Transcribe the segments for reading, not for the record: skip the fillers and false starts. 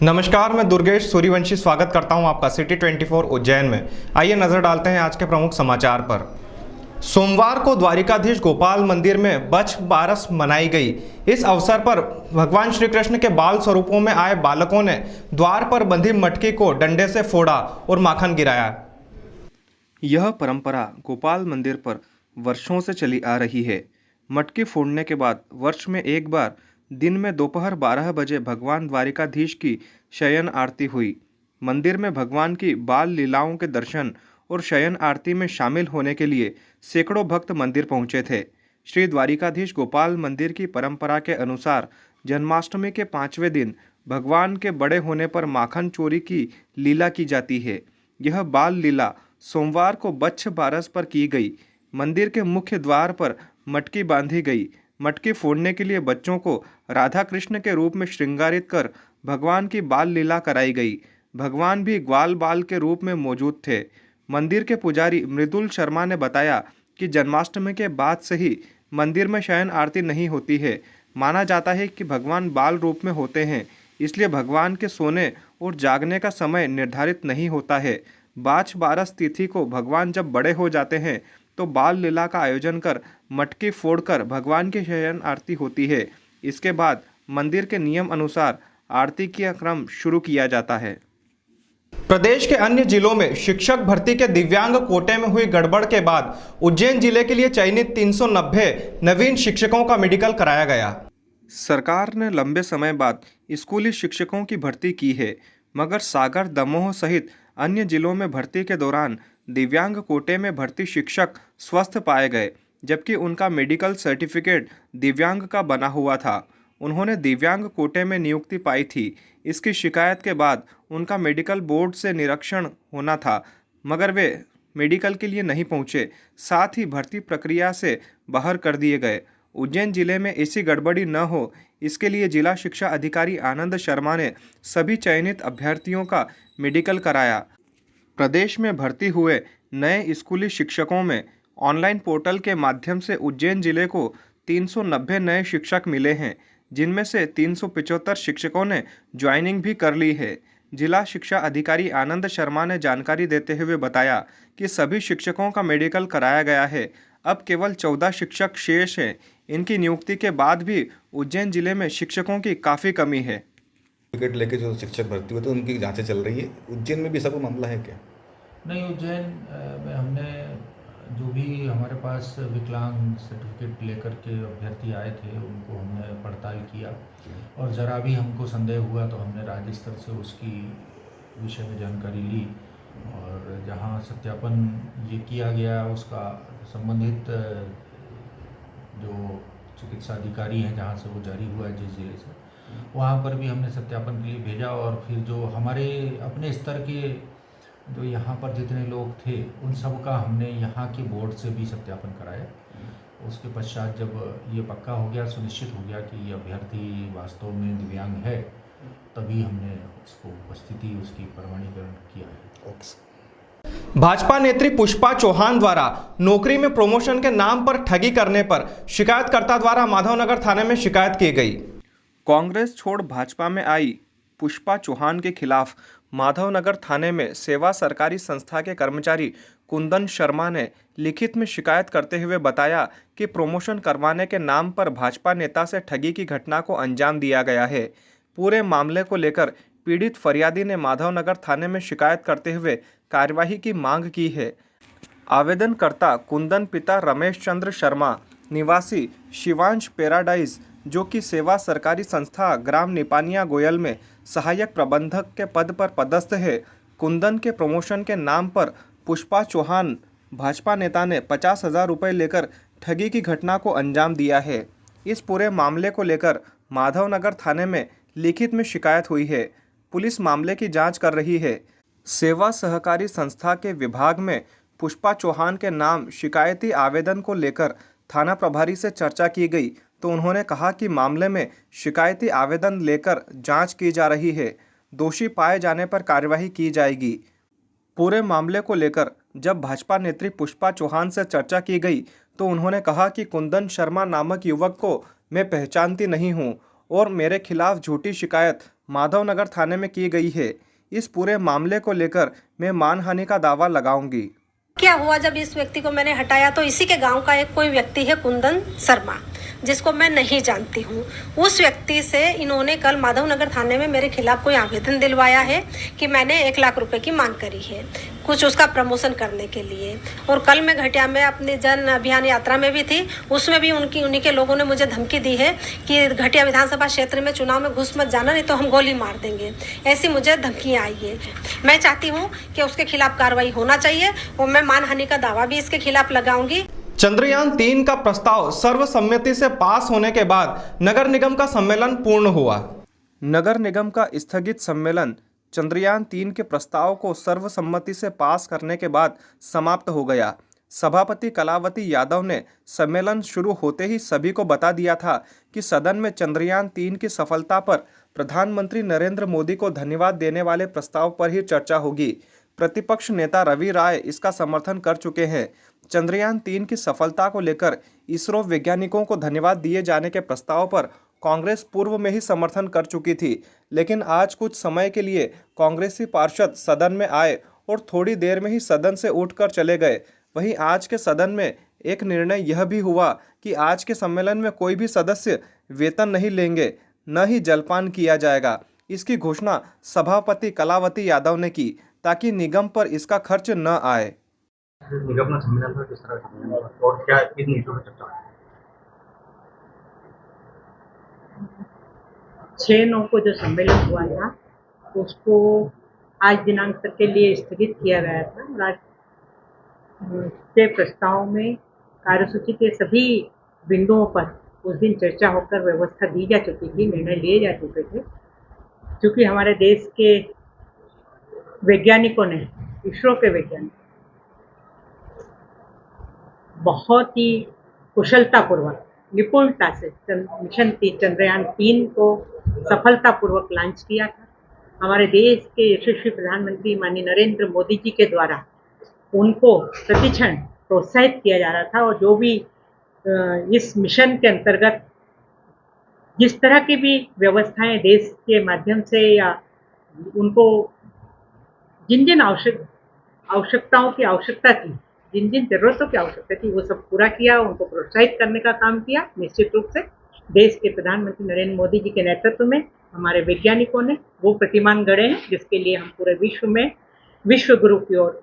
नमस्कार, मैं दुर्गेश सूर्यवंशी स्वागत करता हूं आपका सिटी 24 उज्जैन में। आइए नजर डालते हैं आज के प्रमुख समाचार पर। सोमवार को द्वारिकाधीश गोपाल मंदिर में बच्छ बारस मनाई गई। इस अवसर पर भगवान श्री कृष्ण के बाल स्वरूपों में आए बालकों ने द्वार पर बंधी मटकी को डंडे से फोड़ा और माखन गिराया। यह परंपरा गोपाल मंदिर पर वर्षों से चली आ रही है। मटकी फोड़ने के बाद वर्ष में एक बार दिन में दोपहर 12 बजे भगवान द्वारिकाधीश की शयन आरती हुई। मंदिर में भगवान की बाल लीलाओं के दर्शन और शयन आरती में शामिल होने के लिए सैकड़ों भक्त मंदिर पहुंचे थे। श्री द्वारिकाधीश गोपाल मंदिर की परंपरा के अनुसार जन्माष्टमी के 5वें दिन भगवान के बड़े होने पर माखन चोरी की लीला की जाती है। यह बाल लीला सोमवार को बच्छ बारस पर की गई। मंदिर के मुख्य द्वार पर मटकी बांधी गई। मटकी फोड़ने के लिए बच्चों को राधा कृष्ण के रूप में श्रृंगारित कर भगवान की बाल लीला कराई गई। भगवान भी ग्वाल बाल के रूप में मौजूद थे। मंदिर के पुजारी मृदुल शर्मा ने बताया कि जन्माष्टमी के बाद से ही मंदिर में शयन आरती नहीं होती है। माना जाता है कि भगवान बाल रूप में होते हैं, इसलिए भगवान के सोने और जागने का समय निर्धारित नहीं होता है। बाछ बारस तिथि को भगवान जब बड़े हो जाते हैं तो बाल लीला का आयोजन कर मटकी फोड़कर भगवान की शयन आरती होती है। इसके बाद मंदिर के नियम अनुसार आरती का क्रम शुरू किया जाता है। प्रदेश के अन्य जिलों में शिक्षक भर्ती के दिव्यांग कोटे में हुई गड़बड़ के बाद उज्जैन जिले के लिए चयनित 390 नवीन शिक्षकों का मेडिकल कराया गया। सरकार ने लंबे समय बाद स्कूली शिक्षकों की भर्ती की है, मगर सागर, दमोह सहित अन्य जिलों में भर्ती के दौरान दिव्यांग कोटे में भर्ती शिक्षक स्वस्थ पाए गए, जबकि उनका मेडिकल सर्टिफिकेट दिव्यांग का बना हुआ था। उन्होंने दिव्यांग कोटे में नियुक्ति पाई थी। इसकी शिकायत के बाद उनका मेडिकल बोर्ड से निरीक्षण होना था, मगर वे मेडिकल के लिए नहीं पहुंचे। साथ ही भर्ती प्रक्रिया से बाहर कर दिए गए। उज्जैन जिले में ऐसी गड़बड़ी न हो, इसके लिए जिला शिक्षा अधिकारी आनंद शर्मा ने सभी चयनित अभ्यर्थियों का मेडिकल कराया। प्रदेश में भर्ती हुए नए स्कूली शिक्षकों में ऑनलाइन पोर्टल के माध्यम से उज्जैन जिले को 390 नए शिक्षक मिले हैं, जिनमें से 375 शिक्षकों ने ज्वाइनिंग भी कर ली है। जिला शिक्षा अधिकारी आनंद शर्मा ने जानकारी देते हुए बताया कि सभी शिक्षकों का मेडिकल कराया गया है। अब केवल 14 शिक्षक शेष हैं। इनकी नियुक्ति के बाद भी उज्जैन जिले में शिक्षकों की काफ़ी कमी है। टिकट लेके जो शिक्षक भर्ती हुए थे उनकी जांचें चल रही है। उज्जैन में भी सब मामला है क्या? नहीं, उज्जैन में हमने जो भी हमारे पास विकलांग सर्टिफिकेट लेकर के अभ्यर्थी आए थे उनको हमने पड़ताल किया और ज़रा भी हमको संदेह हुआ तो हमने राज्य स्तर से उसकी विषय में जानकारी ली और जहां सत्यापन ये किया गया उसका संबंधित जो चिकित्सा अधिकारी हैं जहां से वो जारी हुआ है जिस जिले से, वहाँ पर भी हमने सत्यापन के लिए भेजा और फिर जो हमारे अपने स्तर के जो यहाँ पर जितने लोग थे उन सब का हमने यहाँ के बोर्ड से भी सत्यापन कराया। उसके पश्चात जब ये पक्का हो गया, सुनिश्चित हो गया कि ये अभ्यर्थी वास्तव में दिव्यांग है, तभी हमने उसको उपस्थिति उसकी प्रमाणीकरण किया है। भाजपा नेत्री पुष्पा चौहान द्वारा नौकरी में प्रमोशन के नाम पर ठगी करने पर शिकायतकर्ता द्वारा माधवनगर थाने में शिकायत की गई। कांग्रेस छोड़ भाजपा में आई पुष्पा चौहान के खिलाफ माधवनगर थाने में सेवा सरकारी संस्था के कर्मचारी कुंदन शर्मा ने लिखित में शिकायत करते हुए बताया कि प्रमोशन करवाने के नाम पर भाजपा नेता से ठगी की घटना को अंजाम दिया गया है। पूरे मामले को लेकर पीड़ित फरियादी ने माधवनगर थाने में शिकायत करते हुए कार्यवाही की मांग की है। आवेदनकर्ता कुंदन पिता रमेश चंद्र शर्मा निवासी शिवांश पैराडाइज, जो कि सेवा सरकारी संस्था ग्राम निपानिया गोयल में सहायक प्रबंधक के पद पर पदस्थ है। कुंदन के प्रमोशन के नाम पर पुष्पा चौहान भाजपा नेता ने 50,000 रुपये लेकर ठगी की घटना को अंजाम दिया है। इस पूरे मामले को लेकर माधवनगर थाने में लिखित में शिकायत हुई है। पुलिस मामले की जांच कर रही है। सेवा सहकारी संस्था के विभाग में पुष्पा चौहान के नाम शिकायती आवेदन को लेकर थाना प्रभारी से चर्चा की गई तो उन्होंने कहा कि मामले में शिकायती आवेदन लेकर जांच की जा रही है। दोषी पाए जाने पर कार्यवाही की जाएगी। पूरे मामले को लेकर जब भाजपा नेत्री पुष्पा चौहान से चर्चा की गई तो उन्होंने कहा कि कुंदन शर्मा नामक युवक को मैं पहचानती नहीं हूं और मेरे खिलाफ झूठी शिकायत माधवनगर थाने में की गई है। इस पूरे मामले को लेकर मैं मानहानि का दावा लगाऊंगी। क्या हुआ, जब इस व्यक्ति को मैंने हटाया तो इसी के गांव का एक कोई व्यक्ति है कुंदन शर्मा, जिसको मैं नहीं जानती हूँ। उस व्यक्ति से इन्होंने कल माधवनगर थाने में मेरे खिलाफ कोई आवेदन दिलवाया है कि मैंने 1 लाख रुपए की मांग करी है कुछ उसका प्रमोशन करने के लिए। और कल मैं घटिया में अपनी जन अभियान यात्रा में भी थी, उसमें भी उन्हीं के लोगों ने मुझे धमकी दी है कि घटिया विधानसभा क्षेत्र में चुनाव में घुस मत जाना, नहीं तो हम गोली मार देंगे। ऐसी मुझे धमकियाँ आई है। मैं चाहती हूँ कि उसके खिलाफ कार्रवाई होना चाहिए और मैं मानहानि का दावा भी इसके खिलाफ लगाऊंगी। चंद्रयान 3 का प्रस्ताव सर्वसम्मति से पास होने के बाद नगर निगम का सम्मेलन पूर्ण हुआ। नगर निगम का स्थगित सम्मेलन चंद्रयान 3 के प्रस्ताव को सर्वसम्मति से पास करने के बाद समाप्त हो गया। सभापति कलावती यादव ने सम्मेलन शुरू होते ही सभी को बता दिया था कि सदन में चंद्रयान 3 की सफलता पर प्रधानमंत्री नरेंद्र मोदी को धन्यवाद देने वाले प्रस्ताव पर ही चर्चा होगी। प्रतिपक्ष नेता रवि राय इसका समर्थन कर चुके हैं। चंद्रयान 3 की सफलता को लेकर इसरो वैज्ञानिकों को धन्यवाद दिए जाने के प्रस्ताव पर कांग्रेस पूर्व में ही समर्थन कर चुकी थी, लेकिन आज कुछ समय के लिए कांग्रेसी पार्षद सदन में आए और थोड़ी देर में ही सदन से उठकर चले गए। वहीं आज के सदन में एक निर्णय यह भी हुआ कि आज के सम्मेलन में कोई भी सदस्य वेतन नहीं लेंगे, न ही जलपान किया जाएगा। इसकी घोषणा सभापति कलावती यादव ने की ताकि निगम पर इसका खर्च न आए। निगम सम्मेलन पर किस तरह का और क्या इन नीतियों पर चर्चा 6/9 को जो सम्मेलन हुआ था उसको आज दिनांक तक के लिए स्थगित किया गया था। और आज के प्रस्ताव में कार्यसूची के सभी बिंदुओं पर उस दिन चर्चा होकर व्यवस्था दी जा चुकी थी, निर्णय लिए जा चुके थे। क्योंकि हमारे देश के वैज्ञानिकों ने, इसरो के वैज्ञानिक बहुत ही कुशलतापूर्वक, निपुणता से मिशन चंद्रयान 3 को सफलतापूर्वक लॉन्च किया था। हमारे देश के यशस्वी प्रधानमंत्री माननीय नरेंद्र मोदी जी के द्वारा उनको प्रतिक्षण प्रोत्साहित किया जा रहा था। और जो भी इस मिशन के अंतर्गत जिस तरह की भी व्यवस्थाएं देश के माध्यम से या उनको जिन जिन आवश्यकताओं की आवश्यकता थी, जिन जिन जरूरतों की आवश्यकता थी, वो सब पूरा किया, उनको प्रोत्साहित करने का काम किया। निश्चित रूप से देश के प्रधानमंत्री नरेंद्र मोदी जी के नेतृत्व में हमारे वैज्ञानिकों ने वो प्रतिमान गढ़े हैं जिसके लिए हम पूरे विश्व में विश्व गुरु की ओर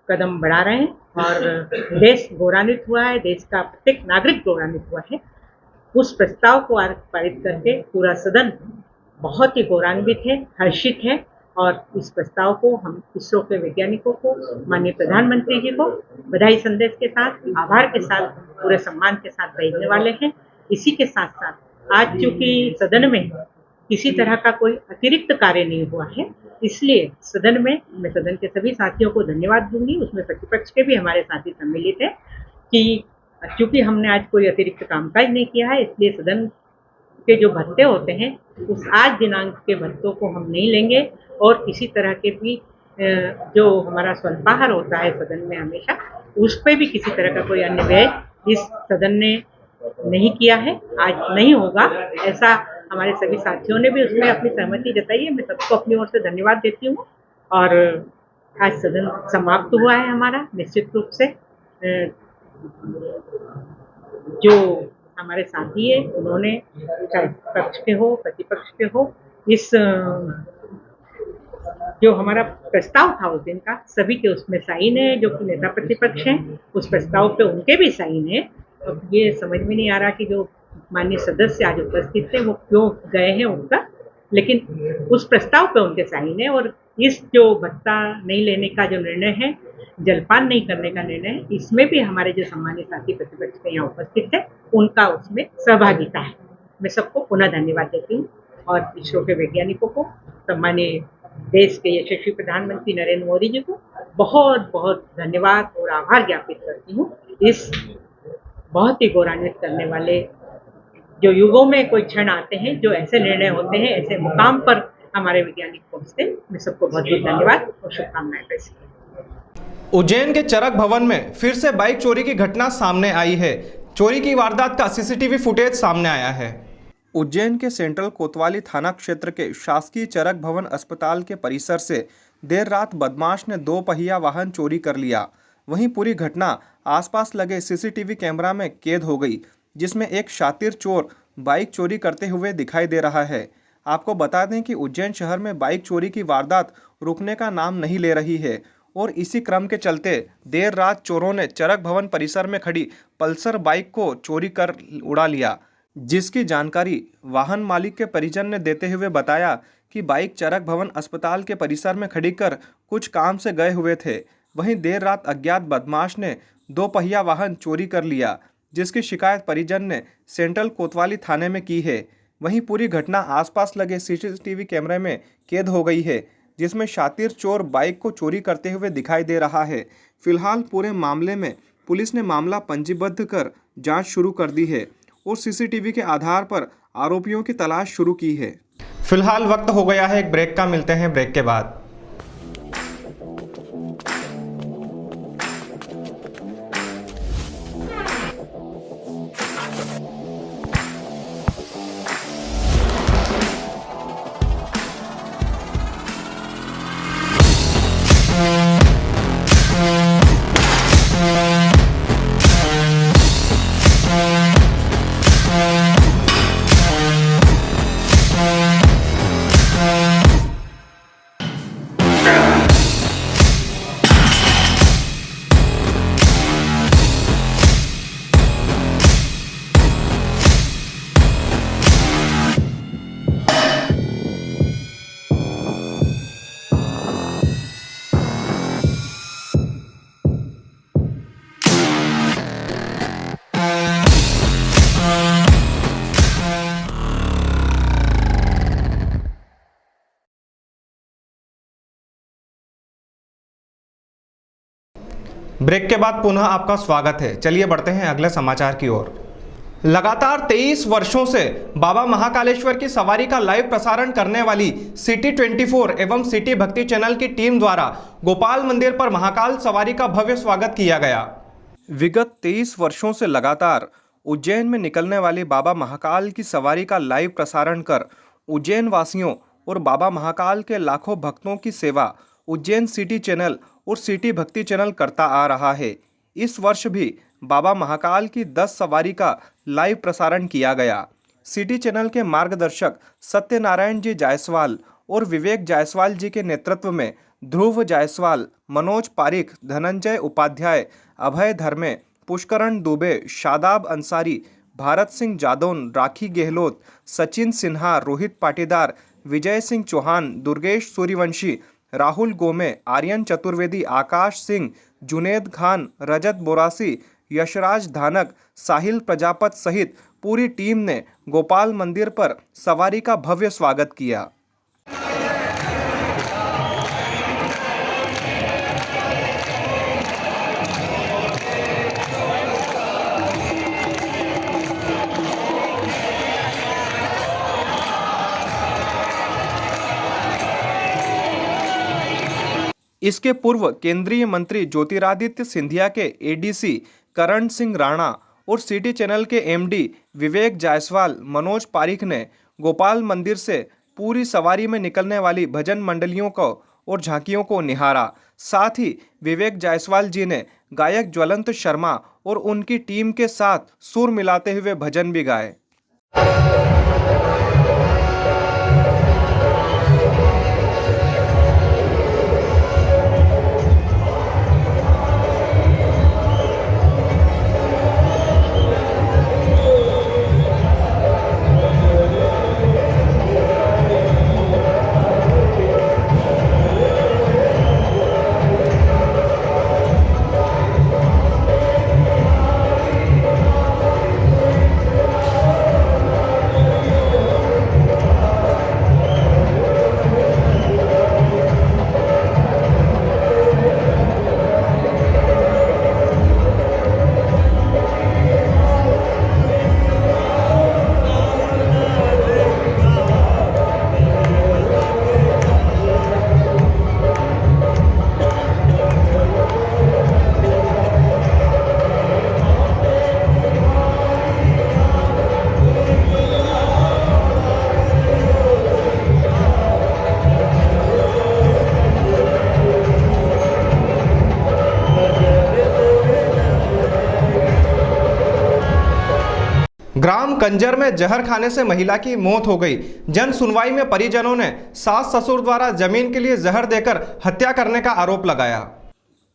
कदम बढ़ा रहे हैं। और देश गौरवान्वित हुआ है, देश का प्रत्येक नागरिक गौरवान्वित हुआ है। उस प्रस्ताव को पारित करके पूरा सदन बहुत ही गौरवान्वित है, हर्षित है। और इस प्रस्ताव को हम इसरो के वैज्ञानिकों को, माननीय प्रधानमंत्री जी को बधाई संदेश के साथ, आभार के साथ, पूरे सम्मान के साथ भेजने वाले हैं। इसी के साथ साथ आज चूंकि सदन में किसी तरह का कोई अतिरिक्त कार्य नहीं हुआ है, इसलिए सदन में मैं सदन के सभी साथियों को धन्यवाद दूंगी, उसमें प्रतिपक्ष के भी हमारे साथी सम्मिलित है, कि चूंकि हमने आज कोई अतिरिक्त कामकाज नहीं किया है, इसलिए सदन के जो भत्ते होते हैं उस आज दिनांक के भत्तों को हम नहीं लेंगे। और किसी तरह के भी जो हमारा स्वल्पाहार होता है सदन में हमेशा, उस पर भी किसी तरह का कोई अन्य व्यय इस सदन ने नहीं किया है, आज नहीं होगा। ऐसा हमारे सभी साथियों ने भी उसमें अपनी सहमति जताई है। मैं सबको अपनी ओर से धन्यवाद देती हूँ। और आज सदन समाप्त हुआ है हमारा। निश्चित रूप से जो हमारे साथी है उन्होंने, चाहे पक्ष के हो प्रतिपक्ष के हो, इस जो हमारा प्रस्ताव था उस दिन का, सभी के उसमें साइन है। जो कि नेता प्रतिपक्ष हैं उस प्रस्ताव पे उनके भी साइन है। और ये समझ में नहीं आ रहा कि जो माननीय सदस्य आज उपस्थित थे वो क्यों गए हैं उनका, लेकिन उस प्रस्ताव पे उनके साइन है। और इस जो भत्ता नहीं लेने का जो निर्णय है, जलपान नहीं करने का निर्णय है, इसमें भी हमारे जो सम्मानित साथी प्रतिपक्ष के यहाँ उपस्थित है उनका उसमें सहभागिता है। मैं सबको पुनः धन्यवाद देती हूँ और इसरो के वैज्ञानिकों को, सम्मानीय देश के यशस्वी प्रधानमंत्री नरेंद्र मोदी जी को बहुत बहुत धन्यवाद और आभार ज्ञापित करती हूँ। इस बहुत ही गौरवान्वित करने वाले जो युगों में कोई क्षण आते हैं, जो ऐसे निर्णय होते हैं, ऐसे मुकाम पर हमारे वैज्ञानिक पहुंचते हैं, मैं सबको बहुत बहुत धन्यवाद और शुभकामनाएं पेश करती हूँ। उज्जैन के चरक भवन में फिर से बाइक चोरी की घटना सामने आई है। चोरी की वारदात का सीसीटीवी फुटेज सामने आया है। उज्जैन के सेंट्रल कोतवाली थाना क्षेत्र के शासकीय चरक भवन अस्पताल के परिसर से देर रात बदमाश ने 2 पहिया वाहन चोरी कर लिया। वहीं पूरी घटना आसपास लगे सीसीटीवी कैमरा में कैद हो गई, जिसमें एक शातिर चोर बाइक चोरी करते हुए दिखाई दे रहा है। आपको बता दें कि उज्जैन शहर में बाइक चोरी की वारदात रुकने का नाम नहीं ले रही है और इसी क्रम के चलते देर रात चोरों ने चरक भवन परिसर में खड़ी पल्सर बाइक को चोरी कर उड़ा लिया, जिसकी जानकारी वाहन मालिक के परिजन ने देते हुए बताया कि बाइक चरक भवन अस्पताल के परिसर में खड़ी कर कुछ काम से गए हुए थे। वहीं देर रात अज्ञात बदमाश ने 2 पहिया वाहन चोरी कर लिया, जिसकी शिकायत परिजन ने सेंट्रल कोतवाली थाने में की है। वहीं पूरी घटना आसपास लगे सीसीटीवी कैमरे में कैद हो गई है, जिसमें शातिर चोर बाइक को चोरी करते हुए दिखाई दे रहा है। फिलहाल पूरे मामले में पुलिस ने मामला पंजीबद्ध कर जांच शुरू कर दी है और सीसीटीवी के आधार पर आरोपियों की तलाश शुरू की है। फिलहाल वक्त हो गया है एक ब्रेक का, मिलते हैं ब्रेक के बाद। ब्रेक के बाद पुनः आपका स्वागत है। चलिए बढ़ते हैं अगले समाचार की ओर। लगातार 23 वर्षों से बाबा महाकालेश्वर की सवारी का लाइव प्रसारण करने वाली सिटी 24 एवं सिटी भक्ति चैनल की टीम द्वारा गोपाल मंदिर पर महाकाल सवारी का भव्य स्वागत किया गया। विगत 23 वर्षों से लगातार उज्जैन में निकलने वाली बाबा महाकाल की सवारी का लाइव प्रसारण कर उज्जैन वासियों और बाबा महाकाल के लाखों भक्तों की सेवा उज्जैन सिटी चैनल और सिटी भक्ति चैनल करता आ रहा है। इस वर्ष भी बाबा महाकाल की 10 सवारी का लाइव प्रसारण किया गया। सिटी चैनल के मार्गदर्शक सत्यनारायण जी जायसवाल और विवेक जायसवाल जी के नेतृत्व में ध्रुव जायसवाल, मनोज पारिक, धनंजय उपाध्याय, अभय धर्मे, पुष्करण दुबे, शादाब अंसारी, भारत सिंह जादौन, राखी गहलोत, सचिन सिन्हा, रोहित पाटीदार, विजय सिंह चौहान, दुर्गेश सूर्यवंशी, राहुल गोमे, आर्यन चतुर्वेदी, आकाश सिंह, जुनेद खान, रजत बोरासी, यशराज धानक, साहिल प्रजापत सहित पूरी टीम ने गोपाल मंदिर पर सवारी का भव्य स्वागत किया। इसके पूर्व केंद्रीय मंत्री ज्योतिरादित्य सिंधिया के एडीसी करण सिंह राणा और सिटी चैनल के एमडी विवेक जायसवाल, मनोज पारिक ने गोपाल मंदिर से पूरी सवारी में निकलने वाली भजन मंडलियों को और झांकियों को निहारा। साथ ही विवेक जायसवाल जी ने गायक ज्वलंत शर्मा और उनकी टीम के साथ सुर मिलाते हुए भजन भी गाए। कंजर में जहर खाने से महिला की मौत हो गई। जन सुनवाई में परिजनों ने सास ससुर द्वारा जमीन के लिए जहर देकर हत्या करने का आरोप लगाया।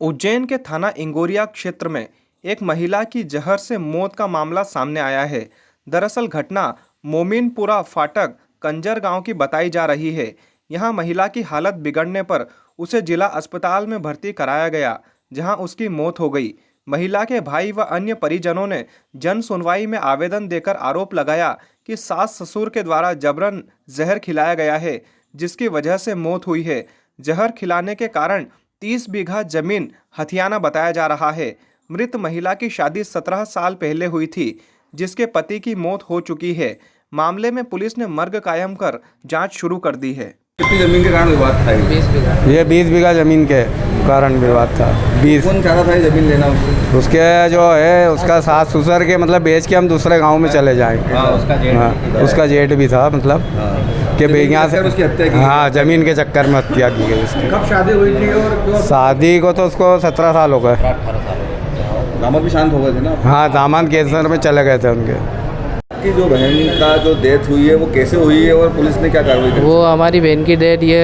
उज्जैन के थाना इंगोरिया क्षेत्र में एक महिला की जहर से मौत का मामला सामने आया है। दरअसल घटना मोमिनपुरा फाटक कंजर गांव की बताई जा रही है। यहां महिला की हालत बिगड़ने पर उसे जिला अस्पताल में भर्ती कराया गया, जहां उसकी मौत हो गई। महिला के भाई व अन्य परिजनों ने जन सुनवाई में आवेदन देकर आरोप लगाया कि सास ससुर के द्वारा जबरन जहर खिलाया गया है, जिसकी वजह से मौत हुई है। जहर खिलाने के कारण 30 बीघा जमीन हथियाना बताया जा रहा है। मृत महिला की शादी 17 साल पहले हुई थी, जिसके पति की मौत हो चुकी है। मामले में पुलिस ने मर्ग कायम कर जांच शुरू कर दी है। कितनी जमीन के कारण विवाद था? 20 बीघा। ये 20 बीघा जमीन के कारण विवाद था। 20 कौन चाह रहा था ये जमीन लेना उससे? उसके जो है उसका सास ससुर के मतलब बेच के हम दूसरे गांव में चले जाएंगे। उसका जेठ भी था, मतलब कि यहाँ से उसकी हत्या की? हाँ, जमीन के चक्कर में हत्या की गई उसकी। कब शादी हुई थी और क्यों? शादी को तो उसको 17 साल हो गए। दामाद भी शांत हो गए थे ना? हाँ, दामाद कैंसर में चले गए थे उनके। कि जो बहन का जो डेथ हुई है वो कैसे हुई है और पुलिस ने क्या कार्रवाई की? वो हमारी बहन की डेथ ये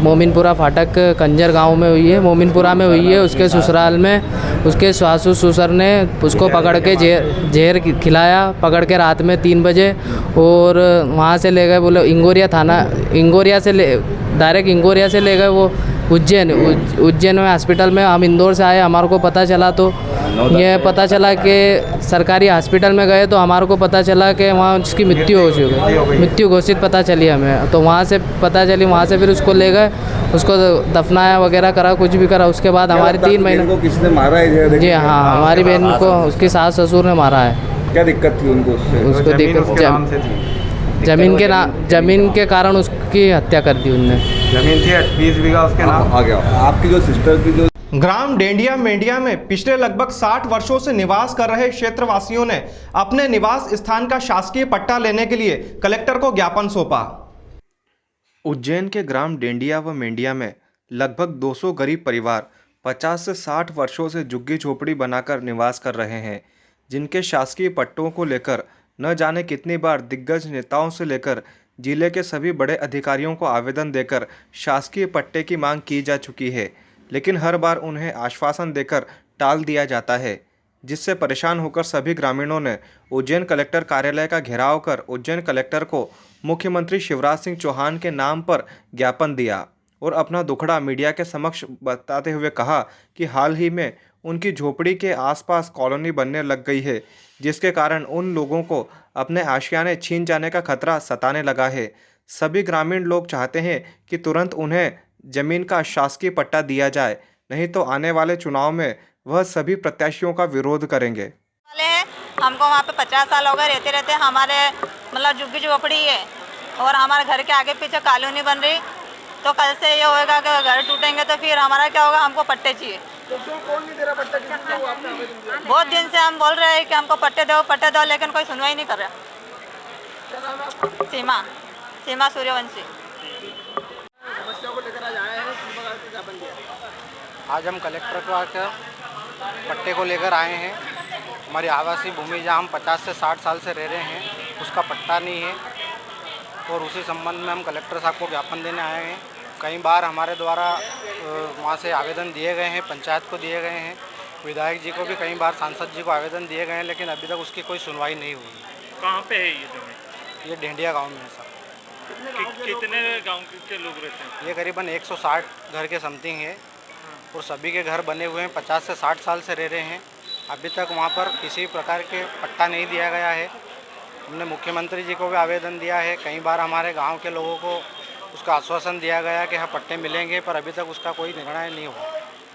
मोमिनपुरा फाटक कंजर गांव में हुई है, मोमिनपुरा में हुई है। उसके ससुराल में उसके सासू ससुर ने उसको पकड़ के जहर खिलाया, पकड़ के रात में 3 बजे, और वहाँ से ले गए, बोले इंगोरिया थाना, इंगोरिया से डायरेक्ट इंगोरिया से ले गए वो उज्जैन में हॉस्पिटल में। हम इंदौर से आए, हमारे को पता चला तो ये पता चला कि सरकारी हॉस्पिटल में गए तो हमारे को पता चला कि वहाँ उसकी मृत्यु हो चुकी, मृत्यु घोषित पता चली हमें। तो वहाँ से पता चली, वहाँ से फिर उसको ले गए, उसको दफनाया वगैरह करा, कुछ भी करा। उसके बाद हमारी 3 महीने को किसने मारा है? जी हाँ, हमारी बहन को उसकी सास ससुर ने मारा है। क्या दिक्कत थी उनको उससे? उसको जमीन के कारण उसकी हत्या कर दी उनने। जमीन थी 20 बीघा उसके नाम। आ गया आपकी जो सिस्टर की जो ग्राम डेंडिया मेंडिया में पिछले लगभग 60 वर्षों से निवास कर रहे क्षेत्रवासियों ने अपने निवास स्थान का शासकीय पट्टा लेने के लिए कलेक्टर को ज्ञापन सौंपा। उज्जैन के ग्राम डेंडिया व मेंडिया में लगभग 200 गरीब परिवार 50 से 60 वर्षों से झुग्गी झोपड़ी बनाकर निवास कर रहे हैं, जिनके शासकीय पट्टों को लेकर न जाने कितनी बार दिग्गज नेताओं से लेकर जिले के सभी बड़े अधिकारियों को आवेदन देकर शासकीय पट्टे की मांग की जा चुकी है, लेकिन हर बार उन्हें आश्वासन देकर टाल दिया जाता है, जिससे परेशान होकर सभी ग्रामीणों ने उज्जैन कलेक्टर कार्यालय का घेराव कर उज्जैन कलेक्टर को मुख्यमंत्री शिवराज सिंह चौहान के नाम पर ज्ञापन दिया और अपना दुखड़ा मीडिया के समक्ष बताते हुए कहा कि हाल ही में उनकी झोपड़ी के आसपास कॉलोनी बनने लग गई है, जिसके कारण उन लोगों को अपने आशियाने छीन जाने का खतरा सताने लगा है। सभी ग्रामीण लोग चाहते हैं कि तुरंत उन्हें जमीन का शासकीय पट्टा दिया जाए, नहीं तो आने वाले चुनाव में वह सभी प्रत्याशियों का विरोध करेंगे। हमको वहाँ पे 50 साल हो गए रहते रहते, हमारे मतलब झुग्गी झोपड़ी है और हमारे घर के आगे पीछे कॉलोनी बन रही। तो कल से ये होएगा कि घर टूटेंगे तो फिर हमारा क्या होगा? हमको पट्टे चाहिए। तो क्यों कौन नहीं दे रहा पट्टा? किसने वो आपने आवेदन दिया? बहुत दिन से हम बोल रहे हैं कि हमको पट्टे दो, लेकिन कोई सुनवाई नहीं कर रहा। क्या नाम है आपका? सीमा सूर्यवंशी। समस्या को लेकर आज आए हैं, किस प्रकार का ज्ञापन दिया? आज हम कलेक्टर को आकर पट्टे को लेकर आए हैं। हमारी आवासीय भूमि जहाँ हम 50 से 60 साल से रह रहे हैं, उसका पट्टा नहीं है और उसी संबंध में हम कलेक्टर साहब को ज्ञापन देने आए हैं। कई बार हमारे द्वारा वहाँ से आवेदन दिए गए हैं, पंचायत को दिए गए हैं, विधायक जी को भी कई बार, सांसद जी को आवेदन दिए गए हैं, लेकिन अभी तक उसकी कोई सुनवाई नहीं हुई। कहाँ पे है ये जमीन? ये डेंडिया गाँव में है सर। कितने गांव के लोग रहते हैं? ये करीबन 160 घर के समथिंग है और सभी के घर बने हुए हैं, 50 से 60 साल से रह रहे हैं। अभी तक वहाँ पर किसी प्रकार के पट्टा नहीं दिया गया है। हमने मुख्यमंत्री जी को भी आवेदन दिया है, कई बार हमारे गांव के लोगों को उसका आश्वासन दिया गया कि हाँ पट्टे मिलेंगे, पर अभी तक उसका कोई निर्णय नहीं हुआ।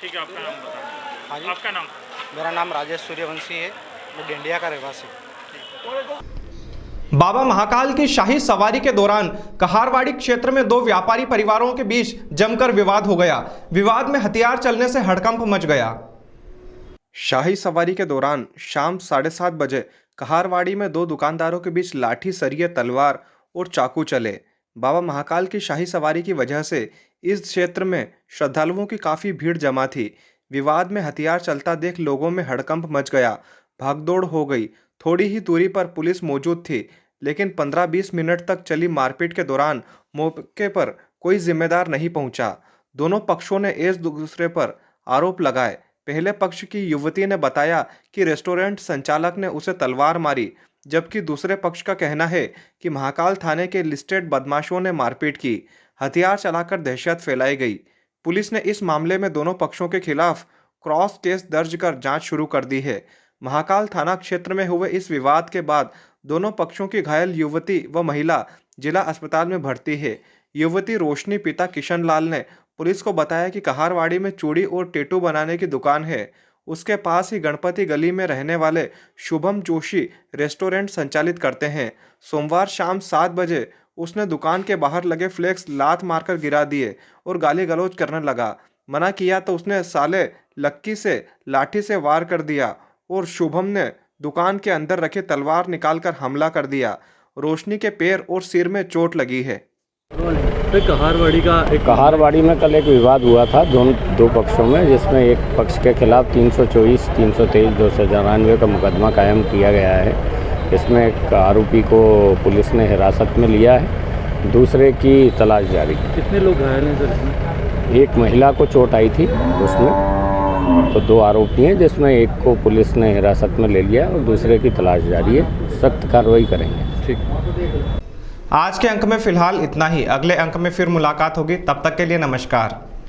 ठीक है, आपका नाम बताएं। हाँ जी, आपका नाम? मेरा नाम राजेश सूर्यवंशी है, मैं डेंडिया का रहवासी। बाबा महाकाल की शाही सवारी के दौरान कहारवाड़ी क्षेत्र में 2 व्यापारी परिवारों के बीच जमकर विवाद हो गया। विवाद में हथियार चलने से हड़कंप मच गया। शाही सवारी के दौरान शाम 7:30 बजे कहारवाड़ी में 2 दुकानदारों के बीच लाठी, सरिये, तलवार और चाकू चले। बाबा महाकाल की शाही सवारी की वजह से इस क्षेत्र में श्रद्धालुओं की काफ़ी भीड़ जमा थी। विवाद में हथियार चलता देख लोगों में हड़कंप मच गया, भागदौड़ हो गई। थोड़ी ही दूरी पर पुलिस मौजूद थी, लेकिन 15-20 मिनट तक चली मारपीट के दौरान मौके पर कोई जिम्मेदार नहीं पहुंचा। दोनों पक्षों ने एक दूसरे पर आरोप लगाए। पहले पक्ष की युवती ने बताया कि रेस्टोरेंट संचालक ने उसे तलवार मारी, जबकि दूसरे पक्ष का कहना है कि महाकाल थाने के लिस्टेड बदमाशों ने मारपीट की, हथियार चलाकर दहशत फैलाई गई। पुलिस ने इस मामले में दोनों पक्षों के खिलाफ क्रॉस केस दर्ज कर जांच शुरू कर दी है। महाकाल थाना क्षेत्र में हुए इस विवाद के बाद दोनों पक्षों की घायल युवती व महिला जिला अस्पताल में भर्ती है। युवती रोशनी पिता किशन लाल ने पुलिस को बताया कि कहारवाड़ी में चूड़ी और टैटू बनाने की दुकान है। उसके पास ही गणपति गली में रहने वाले शुभम जोशी रेस्टोरेंट संचालित करते हैं। सोमवार शाम 7 बजे उसने दुकान के बाहर लगे फ्लेक्स लात मारकर गिरा दिए और गाली गलौज करने लगा। मना किया तो उसने साले लक्की से लाठी से वार कर दिया और शुभम ने दुकान के अंदर रखे तलवार निकालकर हमला कर दिया। रोशनी के पैर और सिर में चोट लगी है। कहारवाड़ी में कल एक विवाद हुआ था दो पक्षों में, जिसमें एक पक्ष के खिलाफ 324, 323, 294 का मुकदमा कायम किया गया है। इसमें एक आरोपी को पुलिस ने हिरासत में लिया है, दूसरे की तलाश जारी है। कितने लोग घायल हैं सर इसमें? एक महिला को चोट आई थी उसमें, तो 2 आरोपी हैं, जिसमें एक को पुलिस ने हिरासत में ले लिया और दूसरे की तलाश जारी है। सख्त कार्रवाई करेंगे। ठीक। आज के अंक में फिलहाल इतना ही। अगले अंक में फिर मुलाकात होगी। तब तक के लिए नमस्कार।